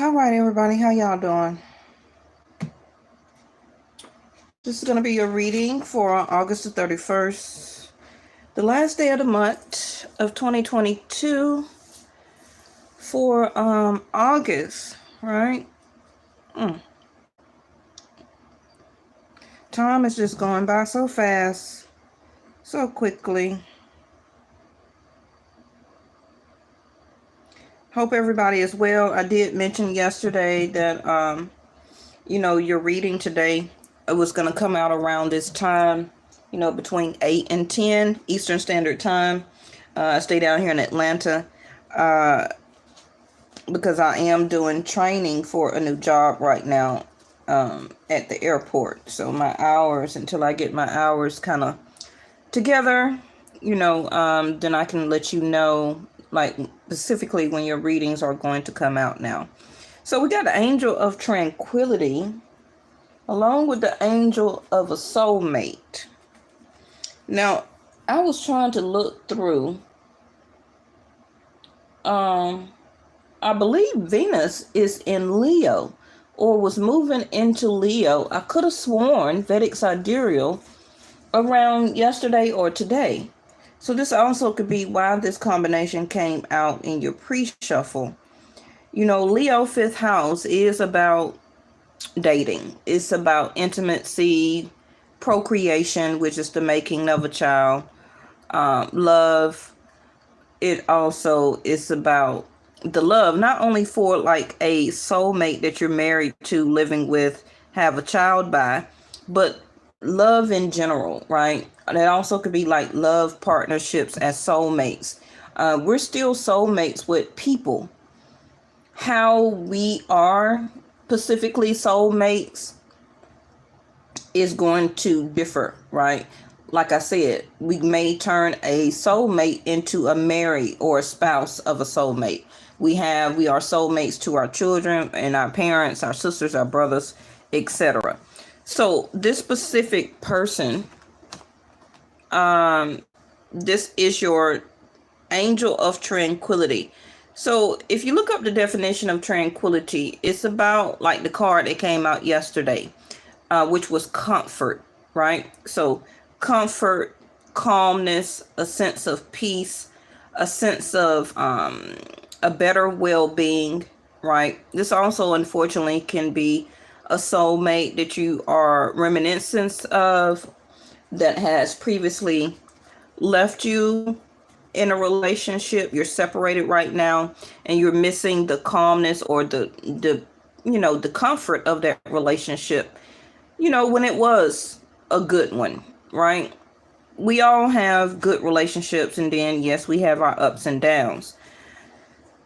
All right, everybody, how y'all doing? This is going to be your reading for August the 31st, the last day of the month of 2022 for August, right? Time is just going by so fast, so quickly. Hope everybody is well. I did mention yesterday that, your reading today, it was going to come out around this time, between 8 and 10 Eastern Standard Time. I stay down here in Atlanta because I am doing training for a new job right now at the airport. So my hours, until I get my hours kind of together, then I can let you know, like, specifically when your readings are going to come out now. So we got the Angel of Tranquility along with the Angel of a Soulmate. Now, I was trying to look through. I believe Venus is in Leo or was moving into Leo. I could have sworn Vedic Sidereal around yesterday or today. So this also could be why this combination came out in your pre-shuffle. Leo 5th house is about dating. It's about intimacy, procreation, which is the making of a child, love. It also is about the love, not only for like a soulmate that you're married to, living with, have a child by, but love in general, right? That also could be like love partnerships as soulmates. We're still soulmates with people. How we are specifically soulmates is going to differ, right? Like I said, we may turn a soulmate into a married or a spouse of a soulmate. We are soulmates to our children and our parents, our sisters, our brothers, etc. So this specific person, this is your Angel of Tranquility. So if you look up the definition of tranquility, it's about like the card that came out yesterday, which was comfort, right? So comfort, calmness, a sense of peace, a sense of a better well-being, right? This also, unfortunately, can be a soulmate that you are reminiscent of that has previously left you in a relationship. You're separated right now and you're missing the calmness or the comfort of that relationship, when it was a good one, right? We all have good relationships, and then yes, we have our ups and downs.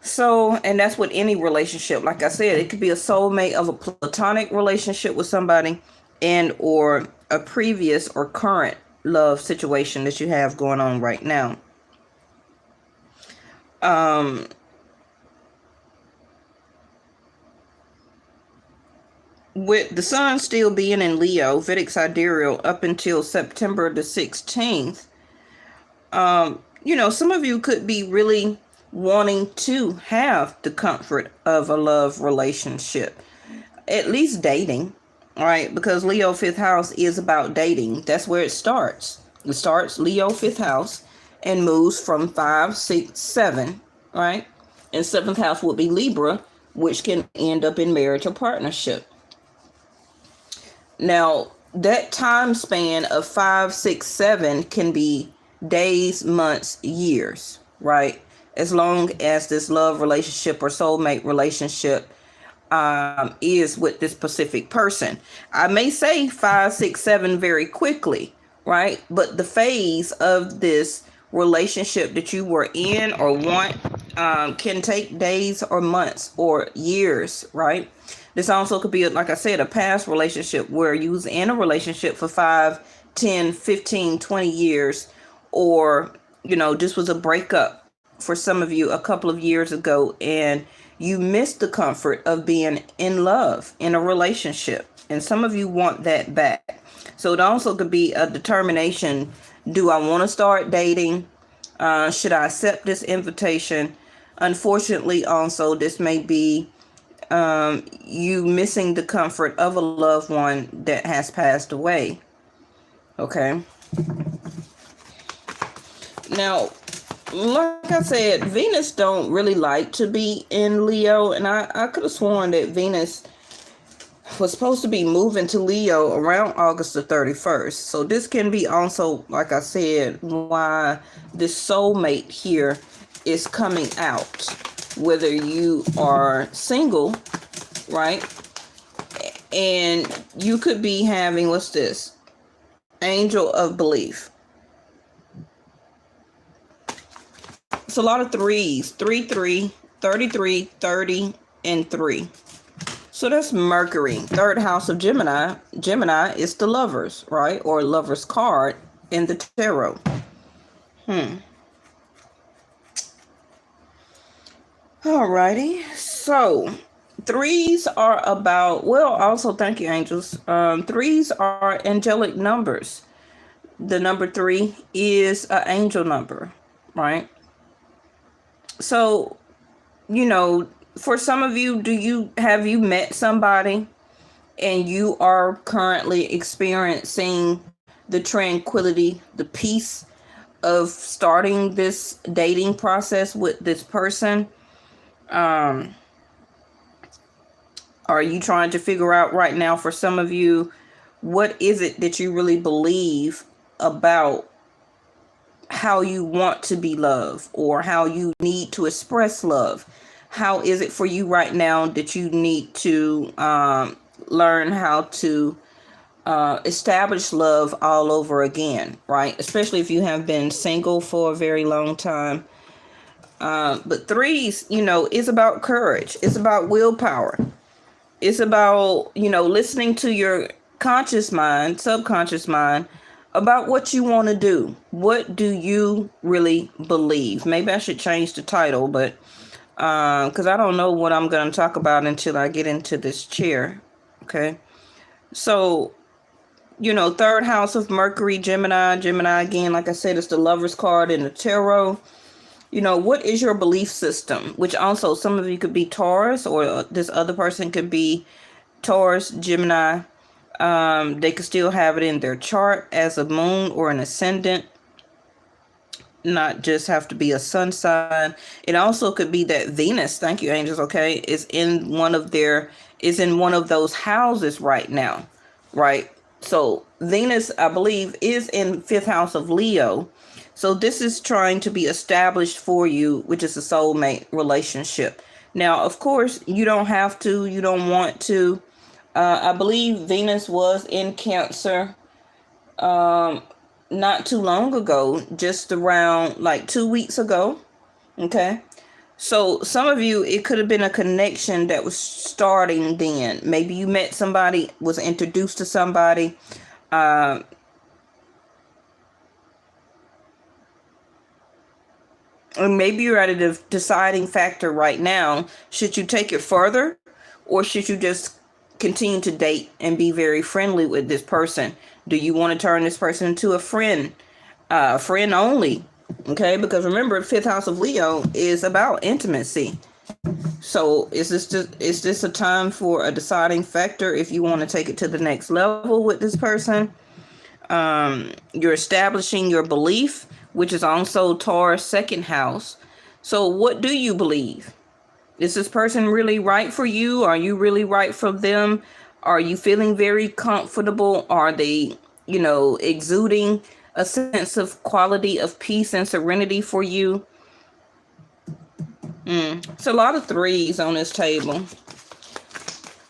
So, and that's with any relationship. Like I said, it could be a soulmate of a platonic relationship with somebody and or a previous or current love situation that you have going on right now. With the sun still being in Leo, Vedic Sidereal, up until September the 16th, some of you could be really wanting to have the comfort of a love relationship, at least dating, right? Because Leo 5th house is about dating. That's where it starts. It starts Leo 5th house and moves from 5, 6, 7, right? And 7th house would be Libra, which can end up in marriage or partnership. Now, that time span of 5, 6, 7 can be days, months, years, right? As long as this love relationship or soulmate relationship is with this specific person. I may say 5, 6, 7 very quickly, right? But the phase of this relationship that you were in or want can take days or months or years, right? This also could be, like I said, a past relationship where you was in a relationship for 5, 10, 15, 20 years, or, this was a breakup for some of you a couple of years ago, and you missed the comfort of being in love in a relationship. And some of you want that back. So it also could be a determination. Do I want to start dating? Should I accept this invitation? Unfortunately, also, this may be you missing the comfort of a loved one that has passed away. Okay. Now, like I said, Venus don't really like to be in Leo, and I could have sworn that Venus was supposed to be moving to Leo around August the 31st. So this can be also, like I said, why this soulmate here is coming out. Whether you are single, right? And you could be having, what's this? Angel of belief. It's a lot of threes. 3, 3, 33, 30, and 3. So that's Mercury. Third house of Gemini. Gemini is the lovers, right? Or lover's card in the tarot. Alrighty. So threes are about, well, also thank you, angels. Threes are angelic numbers. The number 3 is an angel number, right? So, you know, for some of you, have you met somebody and you are currently experiencing the tranquility, the peace of starting this dating process with this person? Are you trying to figure out right now, for some of you, what is it that you really believe about how you want to be loved or how you need to express love? How is it for you right now that you need to learn how to establish love all over again, right? Especially if you have been single for a very long time. But threes, you know, it's about courage. It's about willpower. It's about, you know, listening to your conscious mind, subconscious mind, about what you want to do. What do you really believe? Maybe I should change the title, but because I don't know what I'm going to talk about until I get into this chair. Okay. So, you know, third house of Mercury, Gemini. Gemini, again, like I said, it's the lover's card in the tarot. You know, what is your belief system? Which also, some of you could be Taurus, or this other person could be Taurus, Gemini. They could still have it in their chart as a moon or an ascendant. Not just have to be a sun sign. It also could be that Venus, thank you, angels, okay, is in one of those houses right now, right? So Venus, I believe, is in 5th house of Leo. So this is trying to be established for you, which is a soulmate relationship. Now, of course, you don't have to, you don't want to. I believe Venus was in Cancer not too long ago, just around like 2 weeks ago. Okay. So some of you, it could have been a connection that was starting then. Maybe you met somebody, was introduced to somebody. And maybe you're at a deciding factor right now. Should you take it further, or should you just continue to date and be very friendly with this person? Do you want to turn this person into a friend only? Okay, because remember, 5th house of Leo is about intimacy. So is this a time for a deciding factor if you want to take it to the next level with this person? You're establishing your belief, which is also Taurus 2nd house. So what do you believe? Is this person really right for you? Are you really right for them? Are you feeling very comfortable? Are they, you know, exuding a sense of quality of peace and serenity for you? It's a lot of threes on this table.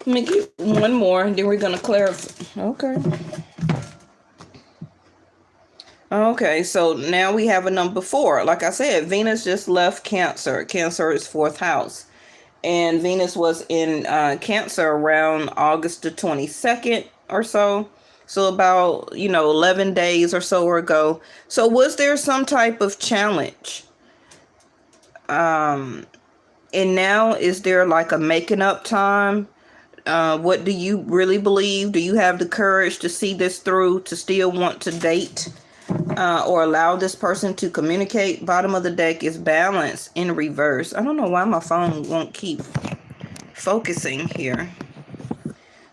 Let me get one more, and then we're going to clarify. Okay, so now we have a number 4. Like I said, Venus just left Cancer. Cancer is 4th house. And Venus was in Cancer around August the 22nd or so. So about, 11 days or so ago. So was there some type of challenge? And now is there like a making up time? What do you really believe? Do you have the courage to see this through, to still want to date? Or allow this person to communicate? Bottom of the deck is Balance in reverse. I don't know why my phone won't keep focusing here.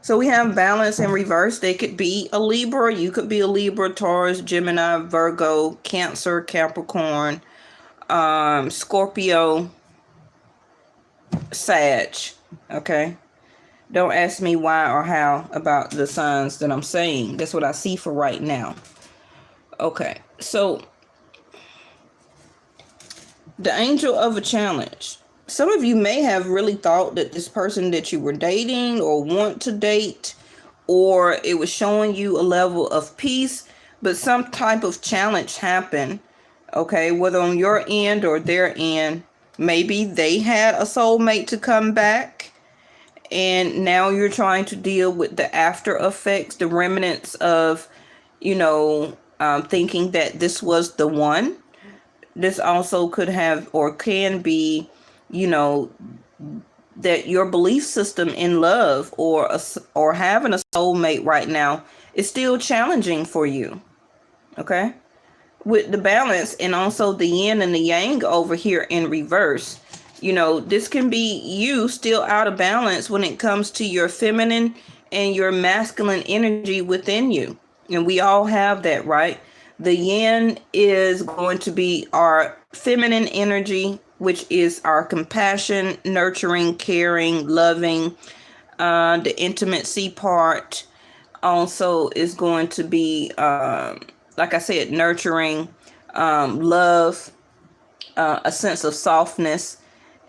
So we have balance in reverse. They could be a Libra. You could be a Libra, Taurus, Gemini, Virgo, Cancer, Capricorn, Scorpio, Sag. Okay. Don't ask me why or how about the signs that I'm saying. That's what I see for right now. Okay. So the angel of a challenge. Some of you may have really thought that this person that you were dating or want to date, or it was showing you a level of peace, but some type of challenge happened, okay, whether on your end or their end. Maybe they had a soulmate to come back, and now you're trying to deal with the after effects, the remnants of, thinking that this was the one. This also could have or can be, that your belief system in love or having a soulmate right now is still challenging for you. Okay? With the balance and also the yin and the yang over here in reverse, this can be you still out of balance when it comes to your feminine and your masculine energy within you. And we all have that, right? The yin is going to be our feminine energy, which is our compassion, nurturing, caring, loving. The intimacy part also is going to be, like I said, nurturing, love, a sense of softness.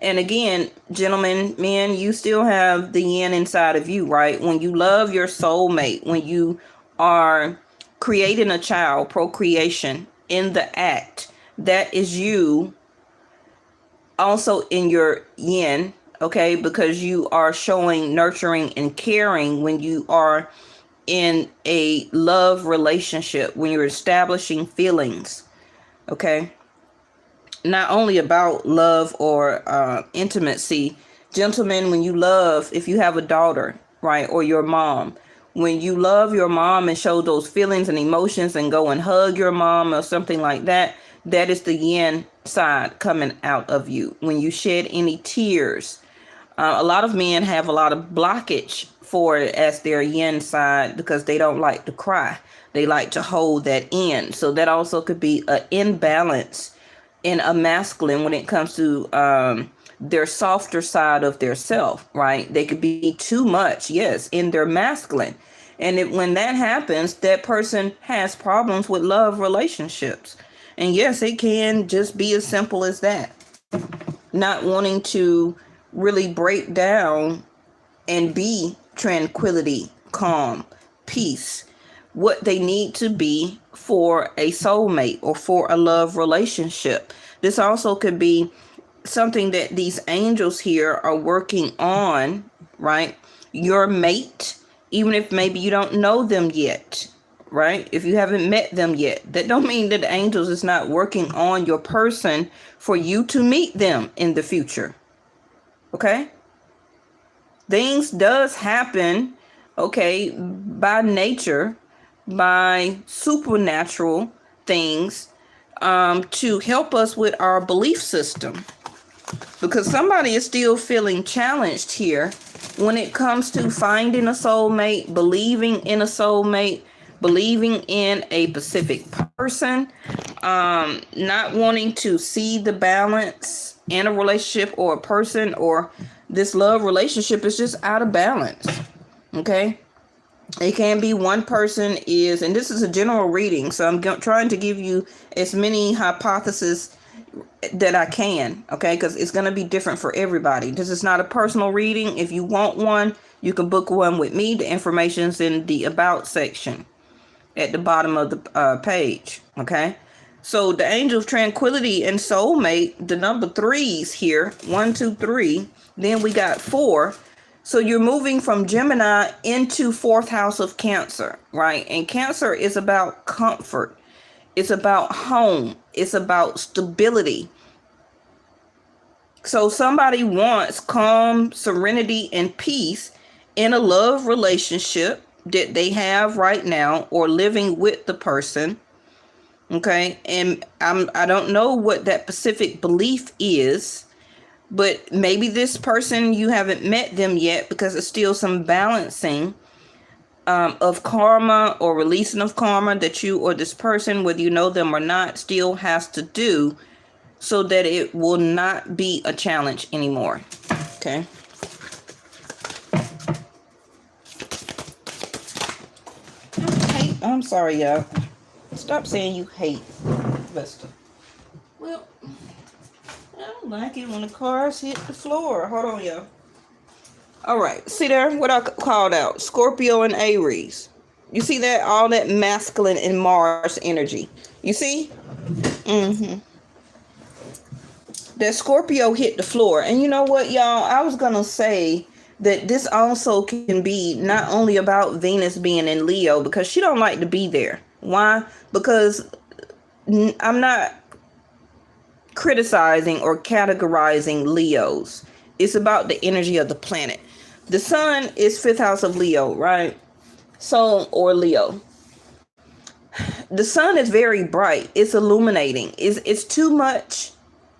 And again, gentlemen, men, you still have the yin inside of you, right? When you love your soulmate, when you are creating a child, procreation in the act, that is you also in your yin, okay? Because you are showing nurturing and caring when you are in a love relationship, when you're establishing feelings, okay? Not only about love or intimacy. Gentlemen, when you love, if you have a daughter, right, or your mom, when you love your mom and show those feelings and emotions and go and hug your mom or something like that, that is the yin side coming out of you. When you shed any tears, a lot of men have a lot of blockage for it as their yin side because they don't like to cry. They like to hold that in. So that also could be an imbalance in a masculine when it comes to their softer side of their self, right? They could be too much, yes, in their masculine. And when that happens, that person has problems with love relationships. And yes, it can just be as simple as that. Not wanting to really break down and be tranquility, calm, peace, what they need to be for a soulmate or for a love relationship. This also could be something that these angels here are working on, right? Your mate, even if maybe you don't know them yet, right? If you haven't met them yet, that don't mean that the angels is not working on your person for you to meet them in the future. Okay? Things does happen, okay, by nature, by supernatural things, to help us with our belief system. Because somebody is still feeling challenged here when it comes to finding a soulmate, believing in a soulmate, believing in a specific person, not wanting to see the balance in a relationship or a person, or this love relationship is just out of balance. Okay? It can be one person is, and this is a general reading, so I'm trying to give you as many hypotheses that I can, okay, because it's going to be different for everybody. This is not a personal reading. If you want one, you can book one with me. The information's in the about section at the bottom of the page, okay? So the angel of tranquility and soulmate, the number 3s here, 1, 2, 3, then we got 4. So you're moving from Gemini into 4th house of Cancer, right? And Cancer is about comfort. It's about home. It's about stability. So somebody wants calm, serenity, and peace in a love relationship that they have right now or living with the person. Okay. And I don't know what that specific belief is. But maybe this person, you haven't met them yet because it's still some balancing of karma or releasing of karma that you or this person, whether you know them or not, still has to do so that it will not be a challenge anymore. Okay. I'm sorry, y'all. Stop saying you hate Vesta. Well, I don't like it when the cars hit the floor. Hold on, y'all. All right. See there? What I called out. Scorpio and Aries. You see that? All that masculine and Mars energy. You see? Mm-hmm. That Scorpio hit the floor. And you know what, y'all? I was going to say that this also can be not only about Venus being in Leo, because she don't like to be there. Why? Because I'm not criticizing or categorizing Leos. It's about the energy of the planet. The sun is 5th house of Leo, right? So, or Leo. The sun is very bright. It's illuminating. It's too much.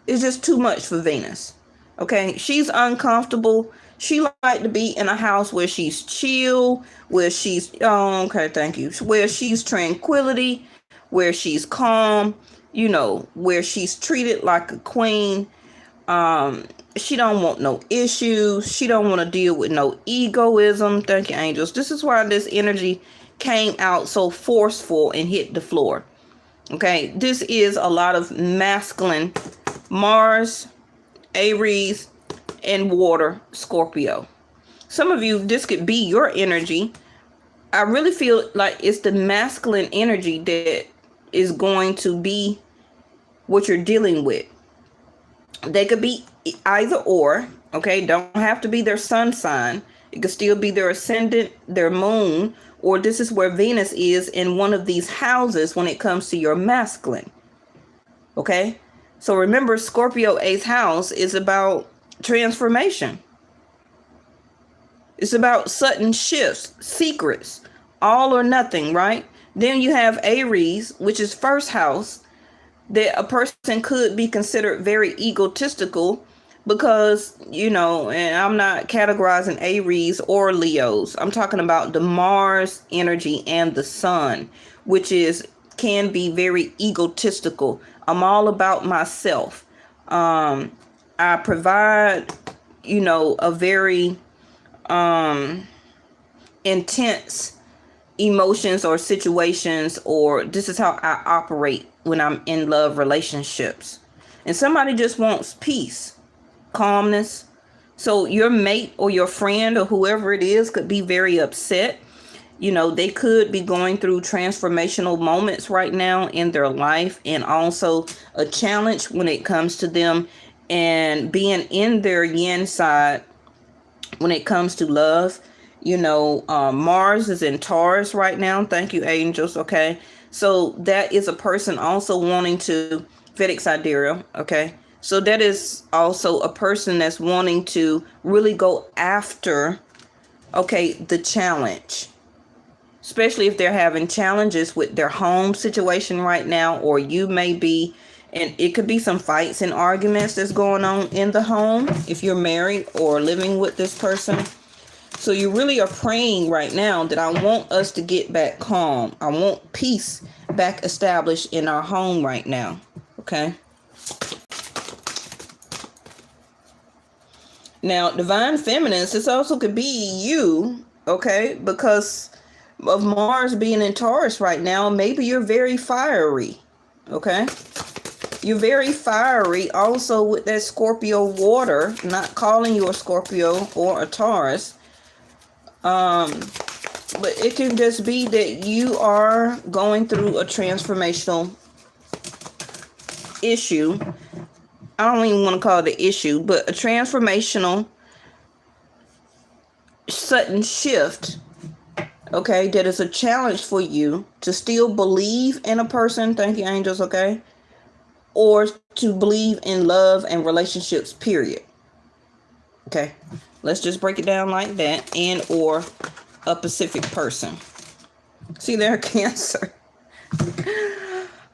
It's just too much for Venus. Okay? She's uncomfortable. She like to be in a house where she's chill, where she's, okay, thank you. Where she's tranquility, where she's calm, you know, where she's treated like a queen. She don't want no issues. She don't want to deal with no egoism. Thank you, angels. This is why this energy came out so forceful and hit the floor. Okay, this is a lot of masculine Mars, Aries, and water, Scorpio. Some of you, this could be your energy. I really feel like it's the masculine energy that is going to be what you're dealing with. They could be either or, okay? Don't have to be their sun sign. It could still be their ascendant, their moon, or this is where Venus is in one of these houses when it comes to your masculine. Okay? So remember, Scorpio 8th house is about transformation. It's about sudden shifts, secrets, all or nothing, right? Then you have Aries, which is 1st house, that a person could be considered very egotistical because, you know, and I'm not categorizing Aries or Leos. I'm talking about the Mars energy and the sun, which can be very egotistical. I'm all about myself. I provide, you know, a very intense emotions or situations, or this is how I operate when I'm in love relationships. And somebody just wants peace, calmness. So your mate or your friend or whoever it is could be very upset. You know, they could be going through transformational moments right now in their life, and also a challenge when it comes to them and being in their yin side when it comes to love. You know, Mars is in Taurus right now. Thank you, angels. Okay. So that is a person also wanting to, Vedic sidereal. Okay. So that is also a person that's wanting to really go after, okay, the challenge. Especially if they're having challenges with their home situation right now, or you may be, and it could be some fights and arguments that's going on in the home if you're married or living with this person. So you really are praying right now that I want us to get back calm. I want peace back established in our home right now. Okay. Now, divine feminines, this also could be you. Okay. Because of Mars being in Taurus right now, maybe you're very fiery. Okay. You're very fiery also with that Scorpio water, not calling you a Scorpio or a Taurus. But it can just be that you are going through a transformational issue. I don't even want to call it an issue, but a transformational sudden shift. Okay, that is a challenge for you to still believe in a person. Thank you, angels. Okay. Or to believe in love and relationships, period. Okay. Let's just break it down like that. And or a Pacific person. See there, Cancer.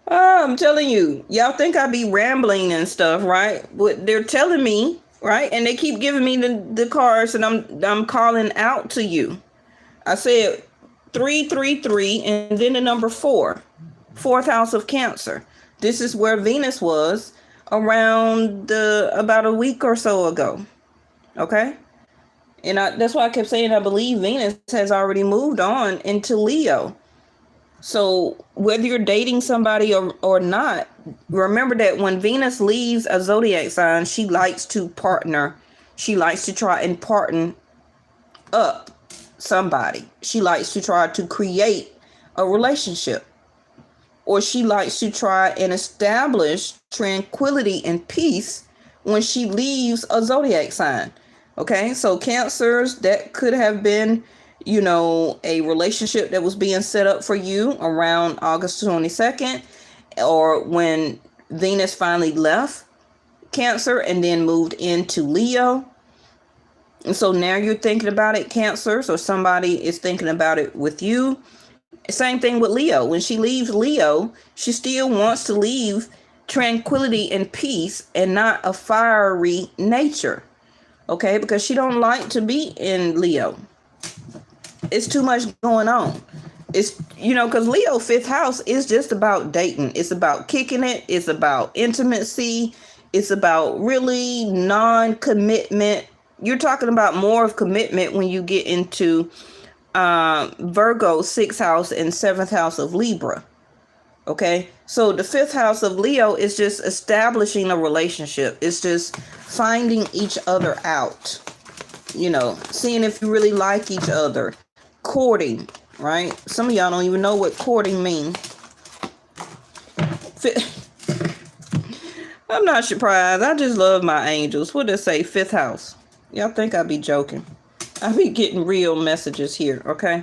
I'm telling you, y'all think I be rambling and stuff, right? But they're telling me right? And they keep giving me the cards, and I'm calling out to you. I said 333 and then the number 4, fourth house of Cancer. This is where Venus was around about a week or so ago. Okay, and that's why I kept saying I believe Venus has already moved on into Leo. So whether you're dating somebody or not, remember that when Venus leaves a zodiac sign, she likes to partner. She likes to try and partner up somebody. She likes to try to create a relationship. Or she likes to try and establish tranquility and peace when she leaves a zodiac sign. Okay, so Cancers, that could have been, a relationship that was being set up for you around August 22nd, or when Venus finally left Cancer and then moved into Leo. And so now you're thinking about it, Cancer, so somebody is thinking about it with you. Same thing with Leo. When she leaves Leo, she still wants to leave tranquility and peace and not a fiery nature. Okay, because she don't like to be in Leo. It's too much going on. It's, because Leo 5th house is just about dating. It's about kicking it. It's about intimacy. It's about really non-commitment. You're talking about more of commitment when you get into Virgo 6th house and 7th house of Libra. Okay, so the 5th house of Leo is just establishing a relationship. It's just finding each other out, seeing if you really like each other, courting, right? Some of y'all don't even know what courting means. I'm not surprised. I just love my angels. What does it say? 5th house. Y'all think I'd be joking. I be getting real messages here, okay?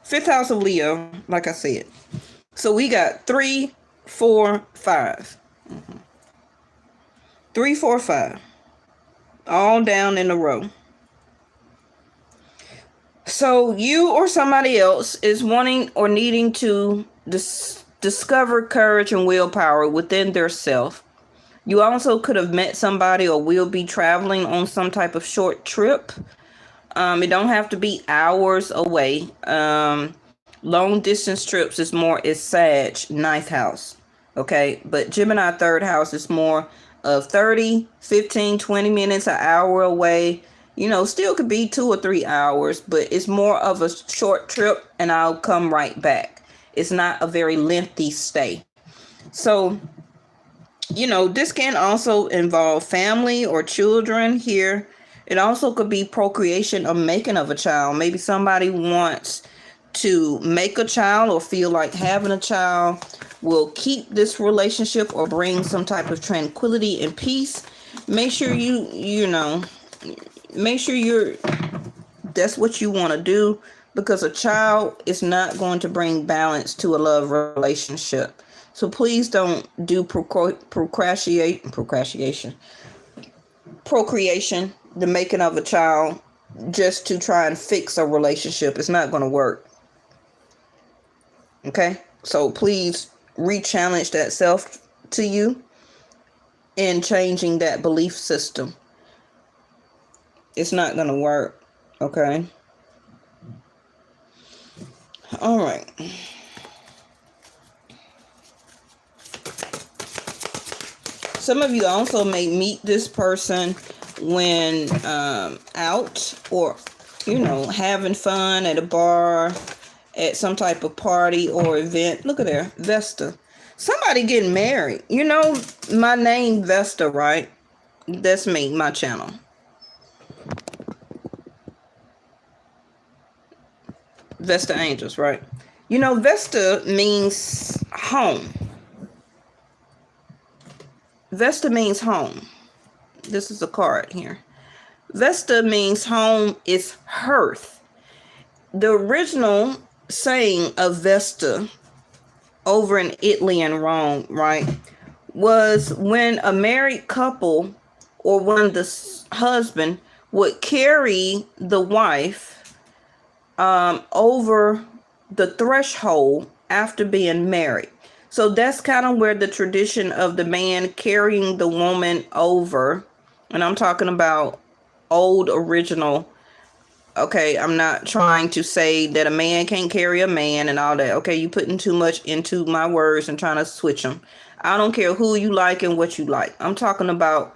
5th house of Leo, like I said. So we got 3, 4, 5. 3, 4, 5. All down in a row. So you or somebody else is wanting or needing to discover courage and willpower within their self. You also could have met somebody or will be traveling on some type of short trip. It don't have to be hours away. Long distance trips is Sag, 9th house. Okay, but Gemini 3rd house is more of 30, 15, 20 minutes, an hour away. Still could be 2 or 3 hours, but it's more of a short trip and I'll come right back. It's not a very lengthy stay. So, this can also involve family or children here. It also could be procreation or making of a child. Maybe somebody wants to make a child or feel like having a child will keep this relationship or bring some type of tranquility and peace. Make sure that's what you want to do, because a child is not going to bring balance to a love relationship. So please don't do procreation, the making of a child, just to try and fix a relationship. It's not going to work. Okay? So please re-challenge that self to you in changing that belief system. It's not going to work. Okay? All right. Some of you also may meet this person when out or, having fun at a bar, at some type of party or event. Look at there, Vesta. Somebody getting married. My name Vesta, right? That's me, my channel. Vesta Angels, right? Vesta means home. Vesta means home. This is a card here. Vesta means home is hearth. The original saying of Vesta over in Italy and Rome, right, was when a married couple or when the husband would carry the wife over the threshold after being married. So that's kind of where the tradition of the man carrying the woman over, And I'm talking about old original. Okay, I'm not trying to say that a man can't carry a man and all that. Okay, you putting too much into my words and trying to switch them. I don't care who you like and what you like. I'm talking about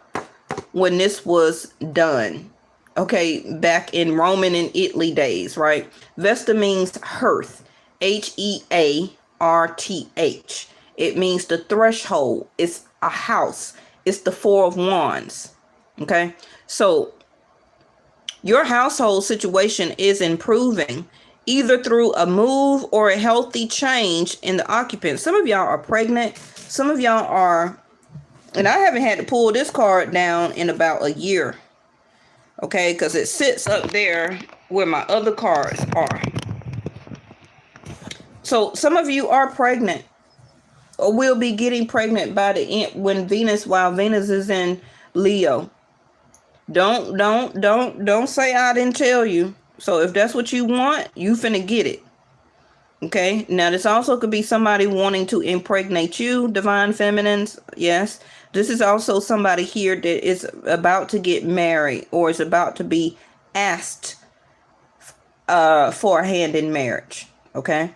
when this was done. Okay, back in Roman and Italy days, right? Vesta means hearth. Hearth. It means the threshold. It's a house. It's the Four of Wands. Okay, so your household situation is improving either through a move or a healthy change in the occupant. Some of y'all are pregnant. Some of y'all are, and I haven't had to pull this card down in about a year. Okay, because it sits up there where my other cards are. So some of you are pregnant or will be getting pregnant by the end while Venus is in Leo. Don't say I didn't tell you. So if that's what you want, you finna get it. Okay. Now this also could be somebody wanting to impregnate you, divine feminines. Yes. This is also somebody here that is about to get married or is about to be asked for a hand in marriage. Okay.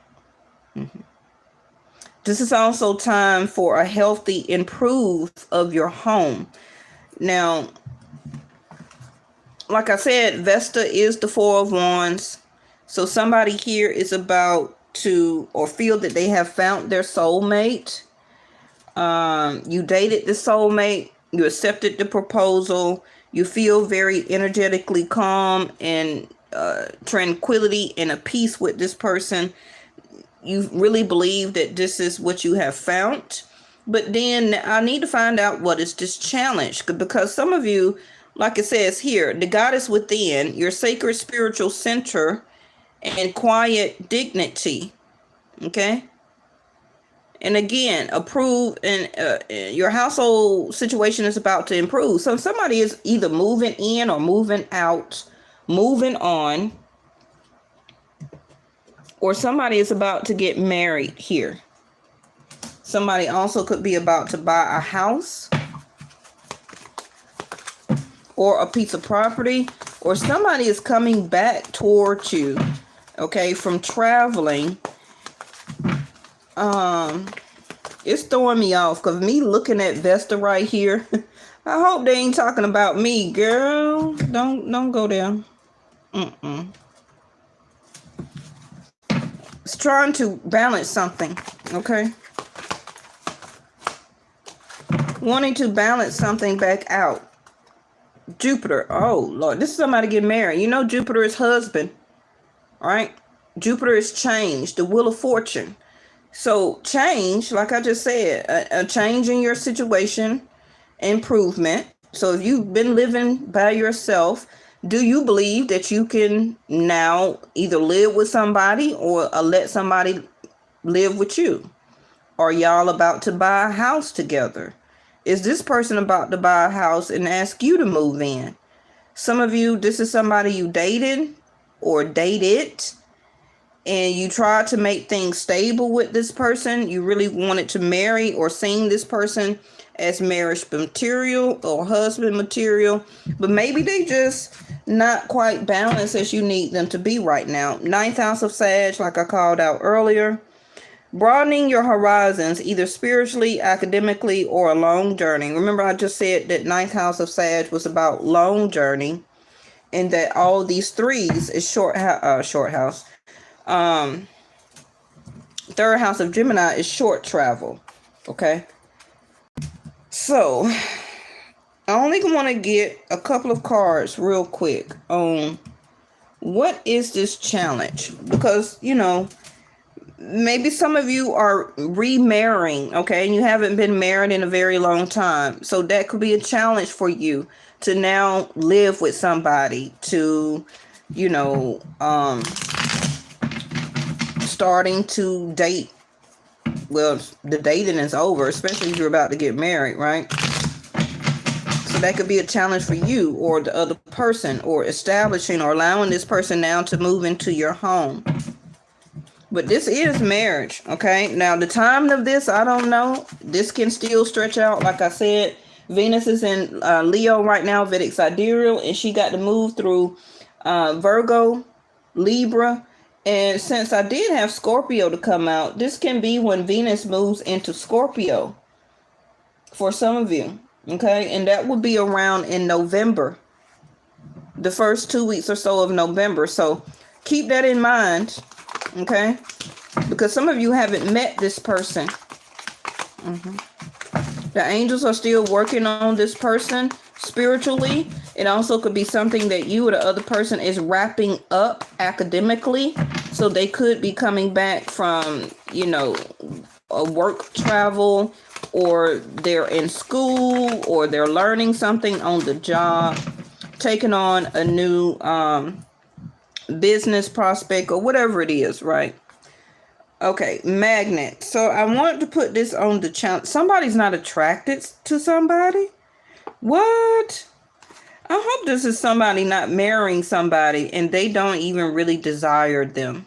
This is also time for a healthy improve of your home. Now, like I said, Vesta is the Four of Wands. So somebody here is about to or feel that they have found their soulmate. You dated the soulmate. You accepted the proposal. You feel very energetically calm and tranquility and a peace with this person. You really believe that this is what you have found. But then I need to find out what is this challenge. Because some of you, like it says here, the goddess within, your sacred spiritual center and quiet dignity. Okay. And again, approve, and your household situation is about to improve. So somebody is either moving in or moving out, moving on, or somebody is about to get married here. Somebody also could be about to buy a house or a piece of property, or somebody is coming back towards you, okay, from traveling. It's throwing me off because me looking at Vesta right here. I hope they ain't talking about me, girl. Don't go there. It's trying to balance something, okay? Wanting to balance something back out. Jupiter. Oh, Lord. This is somebody getting married. You know Jupiter is husband, right? Jupiter is change, the wheel of fortune. So change, like I just said, a change in your situation, improvement. So if you've been living by yourself, do you believe that you can now either live with somebody or let somebody live with you? Are y'all about to buy a house together? Is this person about to buy a house and ask you to move in? Some of you, this is somebody you dated or dated, and you tried to make things stable with this person. You really wanted to marry or seeing this person as marriage material or husband material, but maybe they just not quite balanced as you need them to be right now. 9th house of Sag, like I called out earlier. Broadening your horizons, either spiritually, academically, or a long journey. Remember, I just said that 9th house of Sag was about long journey, and that all these threes is short house. 3rd house of Gemini is short travel. Okay. So, I only want to get a couple of cards real quick on what is this challenge? Because, you know, maybe some of you are remarrying, okay, and you haven't been married in a very long time. So that could be a challenge for you to now live with somebody, to, you know, starting to date. Well, the dating is over, especially if you're about to get married, right? So that could be a challenge for you or the other person, or establishing or allowing this person now to move into your home. But this is marriage, okay? Now, the time of this, I don't know. This can still stretch out, like I said, Venus is in Leo right now, Vedic sidereal, and she got to move through Virgo, Libra. And since I did have Scorpio to come out, this can be when Venus moves into Scorpio for some of you. Okay, and that would be around in November, the first 2 weeks or so of November. So keep that in mind, okay? Because some of you haven't met this person. The angels are still working on this person spiritually. It also could be something that you or the other person is wrapping up academically. So they could be coming back from, you know, a work travel, or they're in school, or they're learning something on the job, taking on a new business prospect, or whatever it is, right? Okay, magnet. So I want to put this on the channel. Somebody's not attracted to somebody. What? I hope this is somebody not marrying somebody and they don't even really desire them.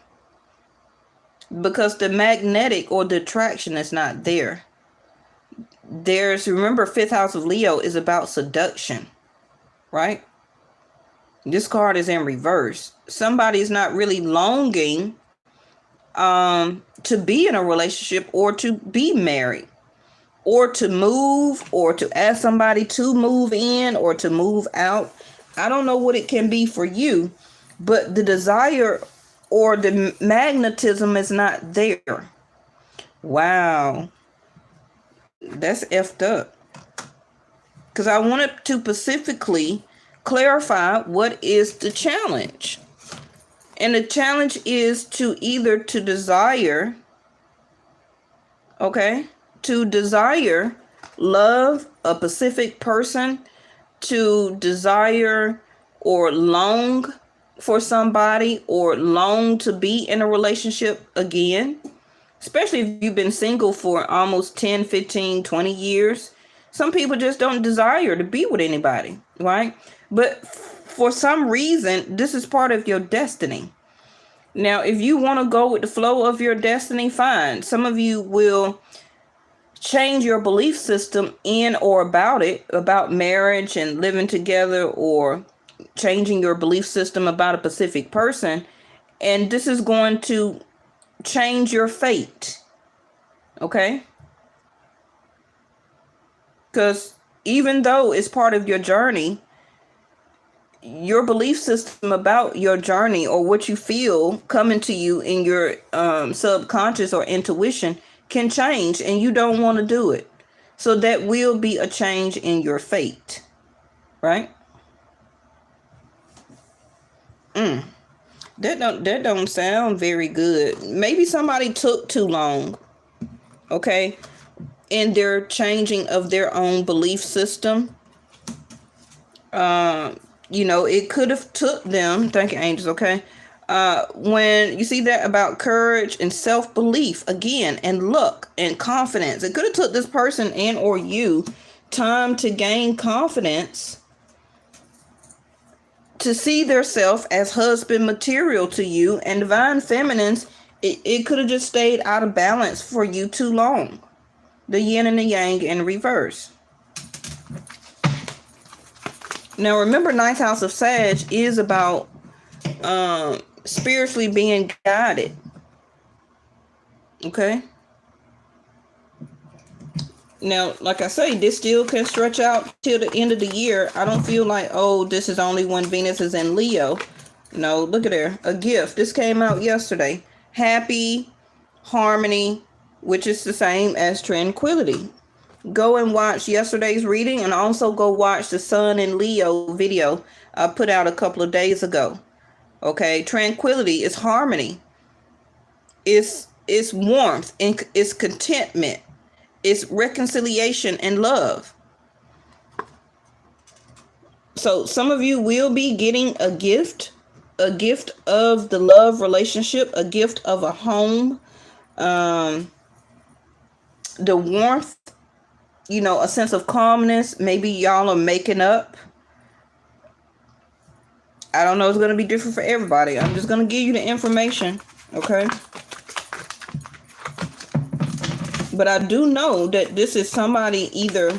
Because the magnetic or the attraction is not there. Remember, 5th house of Leo is about seduction, right? This card is in reverse. Somebody's not really longing to be in a relationship, or to be married, or to move, or to ask somebody to move in, or to move out. I don't know what it can be for you, but the desire or the magnetism is not there. Wow. That's effed up. Because I wanted to specifically clarify what is the challenge. And the challenge is to either to desire, okay, to desire love, a specific person, to desire or long for somebody, or long to be in a relationship again, especially if you've been single for almost 10, 15, 20 years. Some people just don't desire to be with anybody, right? But for some reason, this is part of your destiny. Now, if you want to go with the flow of your destiny, fine. Some of you will change your belief system in or about it, about marriage and living together, or changing your belief system about a specific person. And this is going to change your fate. Okay? Because even though it's part of your journey, your belief system about your journey, or what you feel coming to you in your subconscious or intuition, can change, and you don't want to do it. So that will be a change in your fate, right? That don't sound very good. Maybe somebody took too long, okay, in their changing of their own belief system. You know, it could have took them, thank you, angels, okay? When you see that about courage and self-belief, again, and luck and confidence, it could have took this person and or you time to gain confidence, to see their self as husband material to you. And divine feminines, it could have just stayed out of balance for you too long. The yin and the yang in reverse. Now, remember, 9th house of Sag is about spiritually being guided. Okay? Now, like I say, this still can stretch out till the end of the year. I don't feel like, oh, this is only when Venus is in Leo. No, look at there. A gift. This came out yesterday. Happy, harmony, which is the same as tranquility. Go and watch yesterday's reading, and also go watch the Sun in Leo video I put out a couple of days ago. Okay, tranquility is harmony. It's warmth, and it's contentment. It's reconciliation and love. So some of you will be getting a gift of the love relationship, a gift of a home, the warmth, you know, a sense of calmness. Maybe y'all are making up. I don't know. It's going to be different for everybody. I'm just going to give you the information. Okay. But I do know that this is somebody either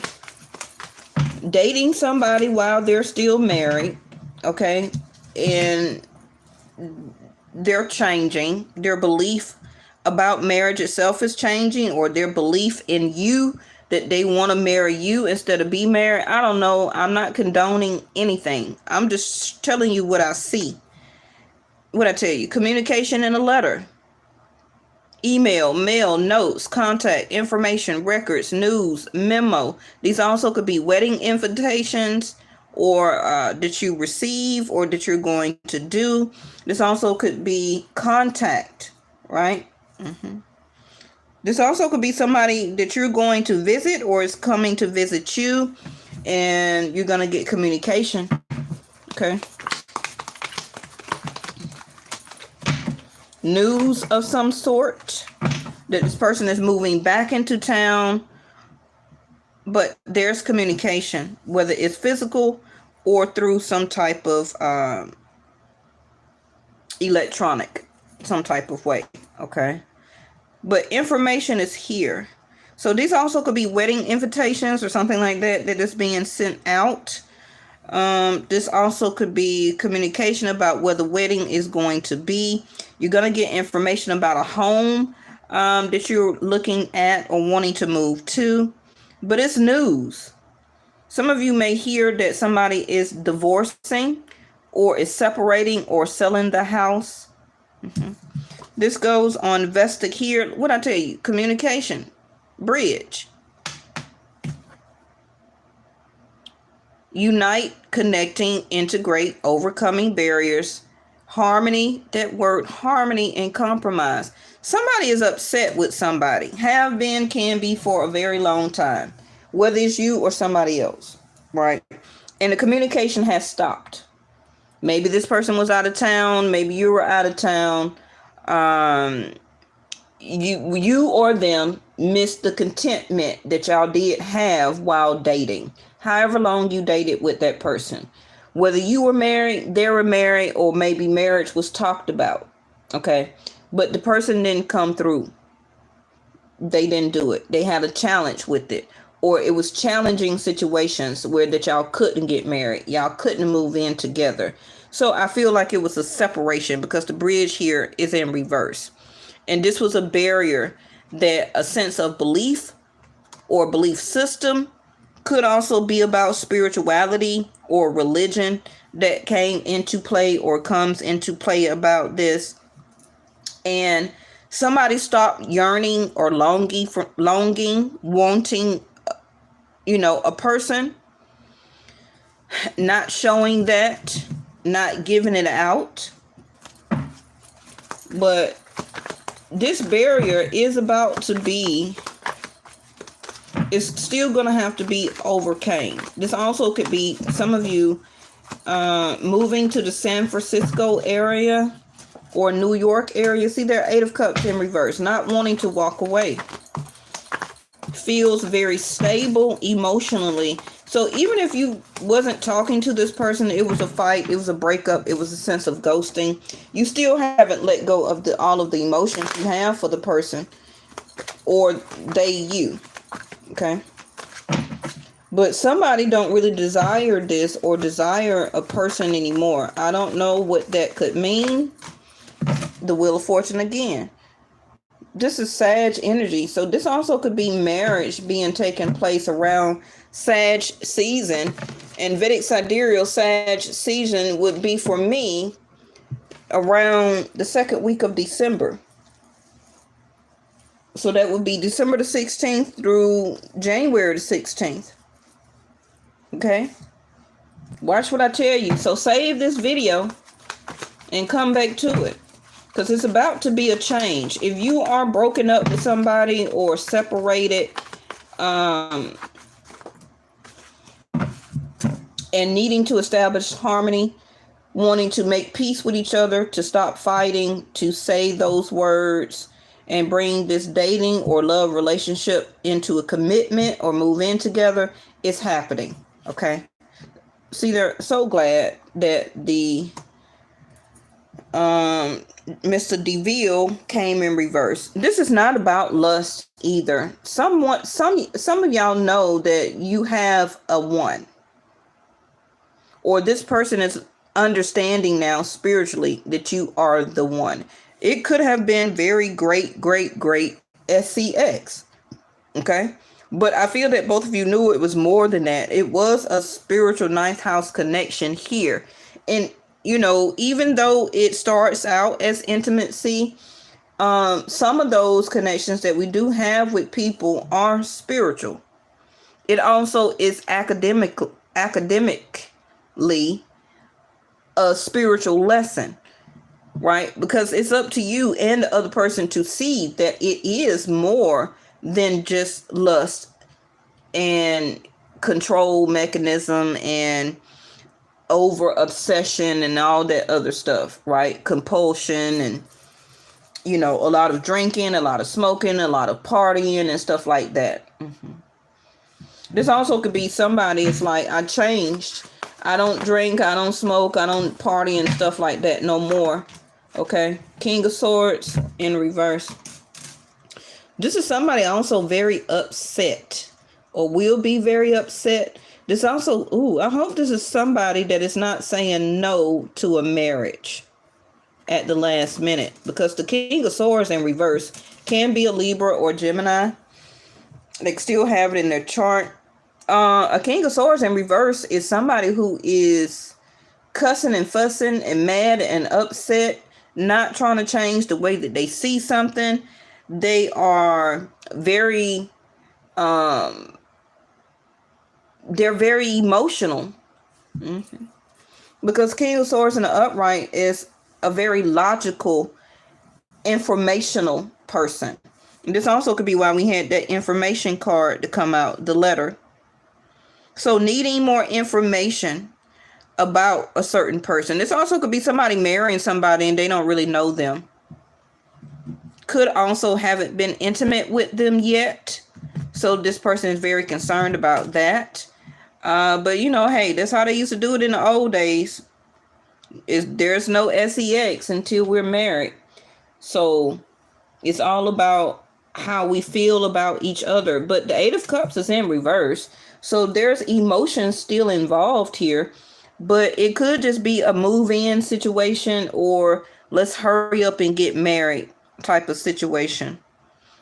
dating somebody while they're still married, okay, and they're changing. Their belief about marriage itself is changing, or their belief in you, that they want to marry you instead of be married. I don't know. I'm not condoning anything. I'm just telling you what I see. What I tell you. Communication in a letter. Email, mail, notes, contact, information, records, news, memo. These also could be wedding invitations, or that you receive, or that you're going to do. This also could be contact, right? This also could be somebody that you're going to visit, or is coming to visit you, and you're going to get communication. Okay. News of some sort, that this person is moving back into town, but there's communication, whether it's physical or through some type of electronic, some type of way. Okay. But information is here. So these also could be wedding invitations or something like that that is being sent out. This also could be communication about where the wedding is going to be. You're going to get information about a home that you're looking at or wanting to move to. But it's news. Some of you may hear that somebody is divorcing, or is separating, or selling the house. This goes on Vestic here. What I tell you? Communication. Bridge. Unite, connecting, integrate, overcoming barriers. Harmony. That word harmony and compromise. Somebody is upset with somebody. Have been, can be for a very long time. Whether it's you or somebody else. Right? And the communication has stopped. Maybe this person was out of town. Maybe you were out of town. You or them missed the contentment that y'all did have while dating. However long you dated with that person. Whether you were married, they were married, or maybe marriage was talked about. Okay. But the person didn't come through. They didn't do it. They had a challenge with it. Or it was challenging situations where that y'all couldn't get married. Y'all couldn't move in together. So I feel like it was a separation, because the bridge here is in reverse. And this was a barrier that a sense of belief or belief system, could also be about spirituality or religion, that came into play or comes into play about this. And somebody stopped yearning or longing, wanting, a person, not showing that, not giving it out. But this barrier is about to be, it's still going to have to be overcame. This also could be some of you moving to the San Francisco area or New York area. See there, 8 of Cups in reverse. Not wanting to walk away. Feels very stable emotionally. So even if you wasn't talking to this person, it was a fight, it was a breakup, it was a sense of ghosting, you still haven't let go of all of the emotions you have for the person, or they you. Okay. But somebody don't really desire this or desire a person anymore. I don't know what that could mean. The Wheel of Fortune again. This is Sag energy. So this also could be marriage being taken place around Sag season. And Vedic Sidereal Sag season would be for me around the second week of December. So that would be December the 16th through January the 16th. Okay. Watch what I tell you. So save this video and come back to it, because it's about to be a change. If you are broken up with somebody or separated, and needing to establish harmony, wanting to make peace with each other, to stop fighting, to say those words and bring this dating or love relationship into a commitment or move in together, it's happening. Okay. See, they're so glad that the Mr. DeVille came in reverse. This is not about lust either. Some of y'all know that you have a one. or this person is understanding now spiritually that you are the one. It could have been very great, great, great SCX. Okay. But I feel that both of you knew it was more than that. It was a spiritual ninth house connection here. And, even though it starts out as intimacy, some of those connections that we do have with people are spiritual. It also is academically a spiritual lesson, right? Because it's up to you and the other person to see that it is more than just lust and control mechanism and over obsession and all that other stuff, right? Compulsion and, a lot of drinking, a lot of smoking, a lot of partying and stuff like that. This also could be somebody, it's like, I changed. I don't drink, I don't smoke, I don't party and stuff like that no more. Okay. King of Swords in reverse. This is somebody also very upset or will be very upset. This also, I hope this is somebody that is not saying no to a marriage at the last minute, because the King of Swords in reverse can be a Libra or Gemini. They still have it in their chart. A King of Swords in reverse is somebody who is cussing and fussing and mad and upset, not trying to change the way that they see something. They are very, they're very emotional. Because King of Swords in the upright is a very logical, informational person. And this also could be why we had that information card to come out, the letter. So needing more information about a certain person. This also could be somebody marrying somebody and they don't really know them. Could also haven't been intimate with them yet. So this person is very concerned about that. But hey, that's how they used to do it in the old days. There's no SEX until we're married. So it's all about how we feel about each other. But the Eight of Cups is in reverse. So there's emotions still involved here. But it could just be a move-in situation or let's hurry up and get married type of situation.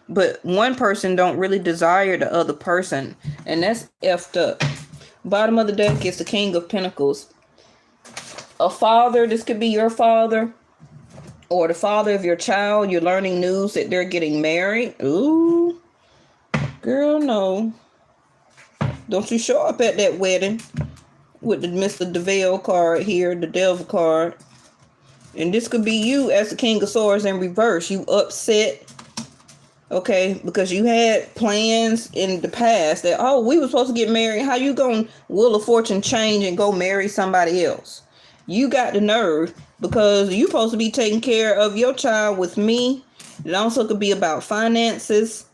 But one person don't really desire the other person. And that's effed up. Bottom of the deck is the King of Pentacles. A father, this could be your father. Or the father of your child. You're learning news that they're getting married. Ooh. Girl, no. Don't you show up at that wedding with the Mr. DeVille card here, the Devil card. And this could be you as the King of Swords in reverse. You upset, okay, because you had plans in the past that, we were supposed to get married. How you gonna Wheel of Fortune change and go marry somebody else? You got the nerve because you're supposed to be taking care of your child with me. It also could be about finances.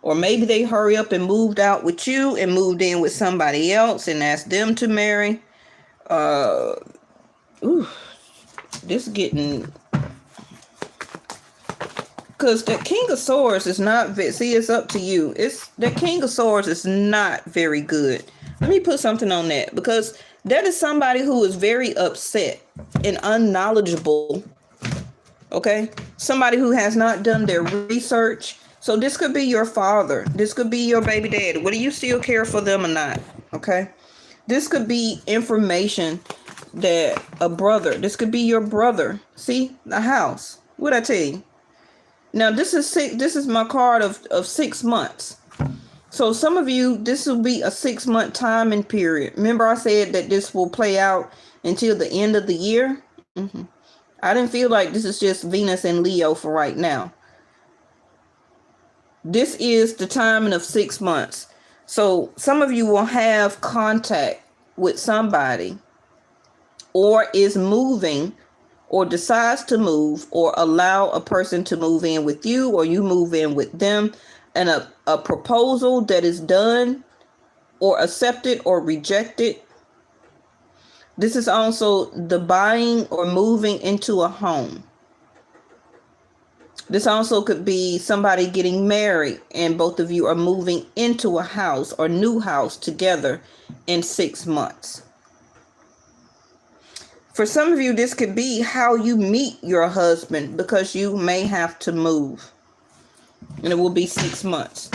Or maybe they hurry up and moved out with you and moved in with somebody else and asked them to marry. This getting... Because the King of Swords is not... See, it's up to you. The King of Swords is not very good. Let me put something on that. Because that is somebody who is very upset and unknowledgeable. Okay? Somebody who has not done their research. So this could be your father. This could be your baby daddy. Whether you still care for them or not. Okay? This could be information that a brother. This could be your brother. See? The house. What'd I tell you? Now, this is my card of 6 months. So some of you, this will be a 6-month timing period. Remember I said that this will play out until the end of the year? I didn't feel like this is just Venus and Leo for right now. This is the timing of 6 months. So some of you will have contact with somebody or is moving or decides to move or allow a person to move in with you or you move in with them, and a proposal that is done or accepted or rejected. This is also the buying or moving into a home. This also could be somebody getting married and both of you are moving into a house or new house together in 6 months. For some of you, this could be how you meet your husband, because you may have to move. And it will be 6 months.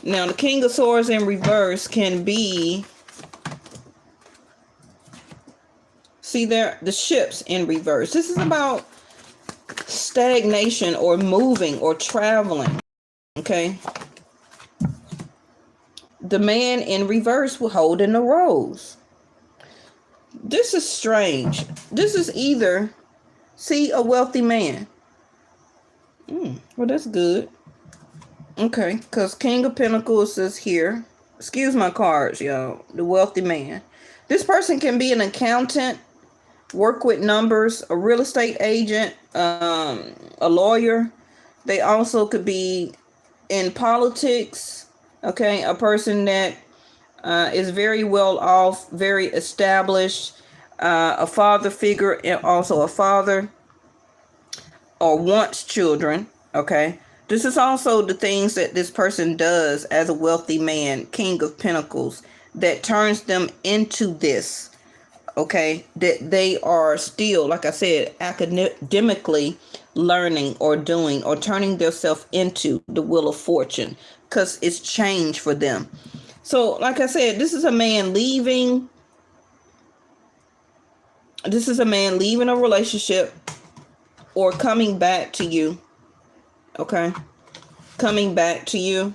Now, the King of Swords in reverse can be, see there, the ships in reverse. This is about stagnation or moving or traveling. Okay. The man in reverse will hold in the rose. This is strange. This is either, see, a wealthy man. Well, that's good. Okay, because King of Pentacles is here. Excuse my cards, y'all. The wealthy man. This person can be an accountant, work with numbers, a real estate agent, a lawyer. They also could be in politics. Okay, a person that is very well off, very established, a father figure, and also a father, or wants children. Okay, this is also the things that this person does as a wealthy man, King of Pentacles, that turns them into this. Okay, that they are still, like I said, academically learning or doing or turning themselves into the Wheel of Fortune, because it's change for them. So, like I said, this is a man leaving. This is a man leaving a relationship or coming back to you. Okay, coming back to you.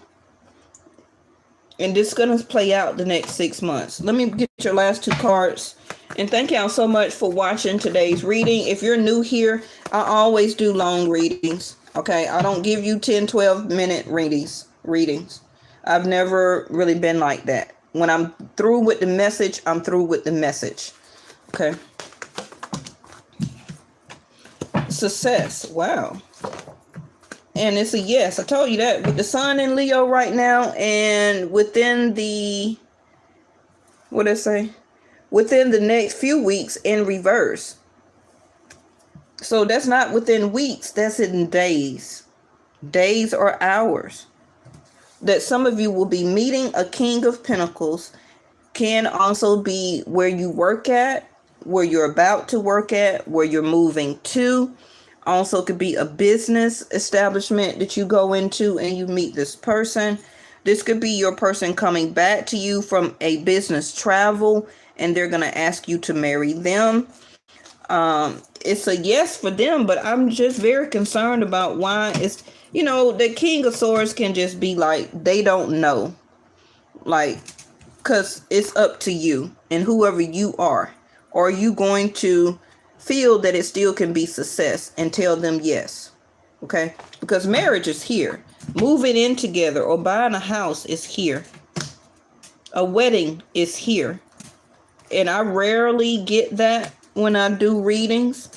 And this is going to play out the next 6 months. Let me get your last 2 cards. And thank y'all so much for watching today's reading. If you're new here, I always do long readings. Okay, I don't give you 10, 12-minute readings. I've never really been like that. When I'm through with the message, I'm through with the message. Okay. Success. Wow. And it's a yes. I told you that with the sun in Leo right now, and within the, what did I say? Within the next few weeks in reverse. So that's not within weeks. That's in days. Days or hours. That some of you will be meeting a King of Pentacles. Can also be where you work at, where you're about to work at, where you're moving to. Also could be a business establishment that you go into and you meet this person. This could be your person coming back to you from a business travel, and they're going to ask you to marry them. It's a yes for them, but I'm just very concerned about why it's, you know, the King of Swords can just be like, they don't know. Like, because it's up to you and whoever you are. Or are you going to feel that it still can be success and tell them yes? Okay, because marriage is here. Moving in together or buying a house is here. A wedding is here. And I rarely get that when I do readings.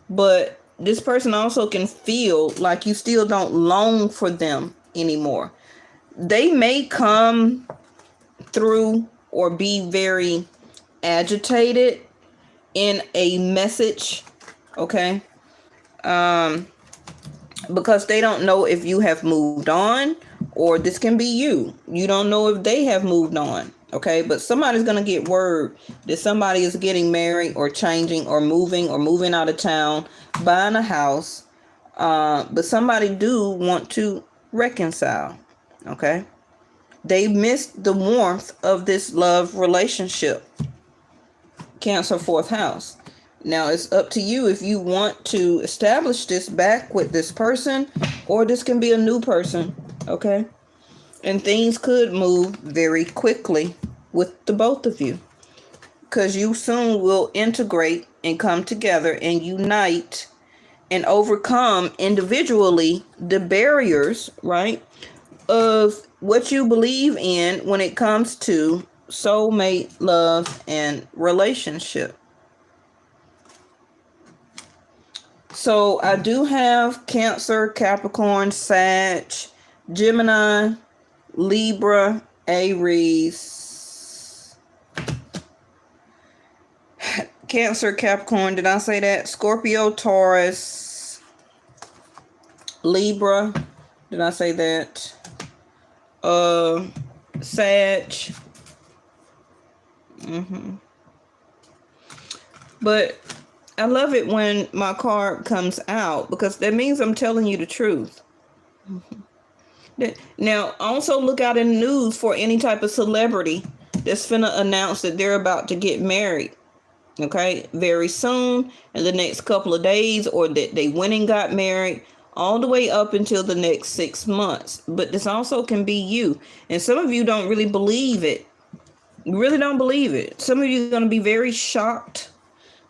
But this person also can feel like you still don't long for them anymore. They may come through or be very agitated in a message. Okay. Because they don't know if you have moved on, or this can be you. You don't know if they have moved on. Okay, but somebody's going to get word that somebody is getting married or changing or moving out of town, buying a house. But somebody do want to reconcile. Okay, they missed the warmth of this love relationship. Cancer, 4th house. Now it's up to you if you want to establish this back with this person, or this can be a new person. Okay. And things could move very quickly with the both of you, because you soon will integrate and come together and unite and overcome individually the barriers, right, of what you believe in when it comes to soulmate, love, and relationship. So I do have Cancer, Capricorn, Sag, Gemini, Libra, Aries, Cancer, Capricorn, did I say that? Scorpio, Taurus, Libra, did I say that? Sag, But I love it when my card comes out because that means I'm telling you the truth. Now, also look out in the news for any type of celebrity that's finna announce that they're about to get married. Okay, very soon, in the next couple of days, or that they went and got married, all the way up until the next 6 months. But this also can be you. And some of you don't really believe it. You really don't believe it. Some of you are going to be very shocked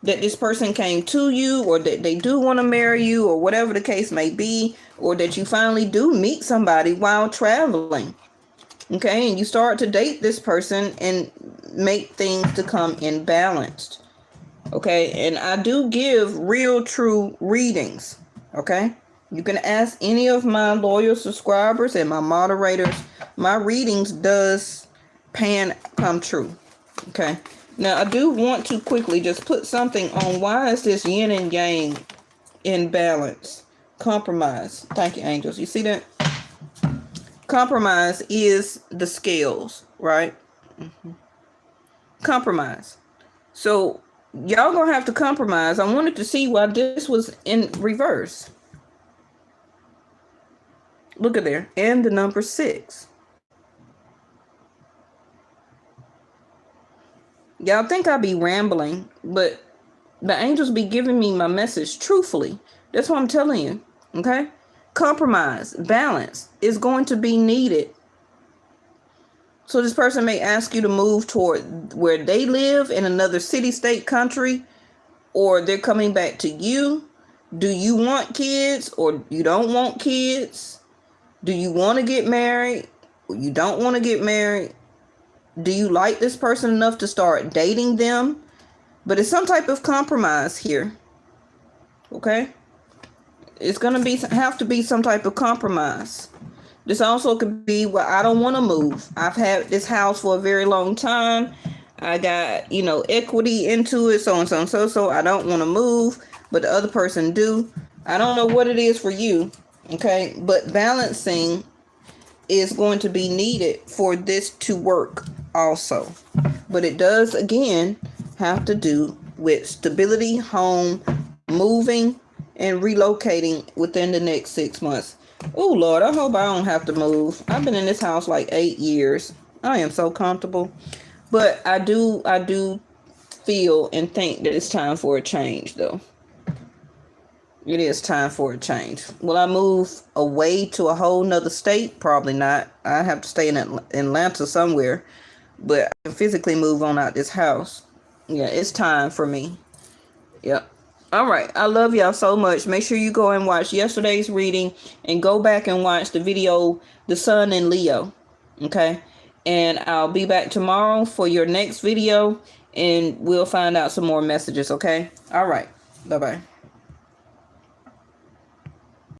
that this person came to you, or that they do want to marry you, or whatever the case may be, or that you finally do meet somebody while traveling. Okay, and you start to date this person and make things to come in balanced. Okay, and I do give real true readings. Okay, you can ask any of my loyal subscribers and my moderators. My readings does come true. Okay, now I do want to quickly just put something on why is this yin and yang in balance. Compromise. Thank you, angels. You see that? Compromise is the scales, right? Compromise. So y'all gonna have to compromise. I wanted to see why this was in reverse. Look at there. And the number 6. Y'all think I be rambling, but the angels be giving me my message truthfully. That's what I'm telling you. Okay? Compromise, balance is going to be needed. So this person may ask you to move toward where they live in another city, state, country, or they're coming back to you. Do you want kids or you don't want kids? Do you want to get married or you don't want to get married? Do you like this person enough to start dating them? But it's some type of compromise here. Okay? It's going to have to be some type of compromise. This also could be, well, I don't want to move. I've had this house for a very long time. I got, equity into it, so and so and so. I don't want to move, but the other person do. I don't know what it is for you, okay? But balancing is going to be needed for this to work also. But it does, again, have to do with stability, home, moving, and relocating within the next 6 months. Oh, Lord, I hope I don't have to move. I've been in this house like 8 years. I am so comfortable. But I do feel and think that it's time for a change, though. It is time for a change. Will I move away to a whole nother state? Probably not. I have to stay in Atlanta somewhere. But I can physically move on out this house. Yeah, it's time for me. Yep. All right. I love y'all so much. Make sure you go and watch yesterday's reading and go back and watch the video, The Sun in Leo. Okay. And I'll be back tomorrow for your next video and we'll find out some more messages. Okay. All right. Bye-bye.